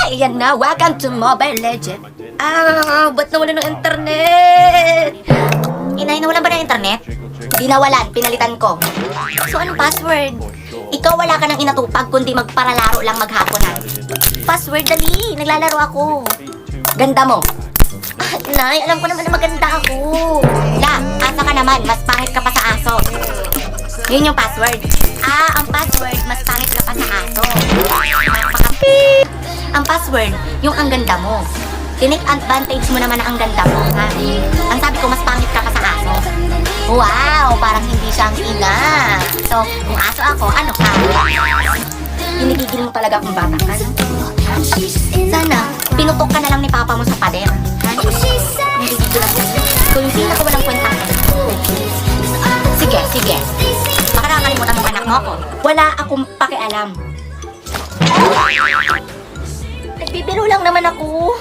Ayan na, welcome to Mobile Legend. Ba't nawalan ng internet? Inay, nawalan ba ng internet? Di nawalan, pinalitan ko. So, anong password? Ikaw wala ka nang inatupag kundi magparalaro lang maghaponan. Password, dali. Naglalaro ako. Ganda mo. Nay, alam ko naman na maganda ako. La, asa ka naman, mas pangit ka pa sa aso. Yun yung password. Ang password, mas pangit ka pa sa aso. Napaka-beep. Ang password, yung ang ganda mo. Tinik advantage mo naman na ang ganda mo, ha? Ang sabi ko, mas pangit ka pa sa aso. Wow, parang hindi siyang ina. So, kung aso ako, ano ka? Pinigigil mo talaga kung bata ka, no? Sana, pinutok ka na lang ni papa mo sa pader. Ha? Pinigigil ako. So, yung pinakawalang kwenta ka. Sige, sige. Baka nakakalimutan mo anak mo ako. Wala akong pakialam. Nagbibiro lang naman ako.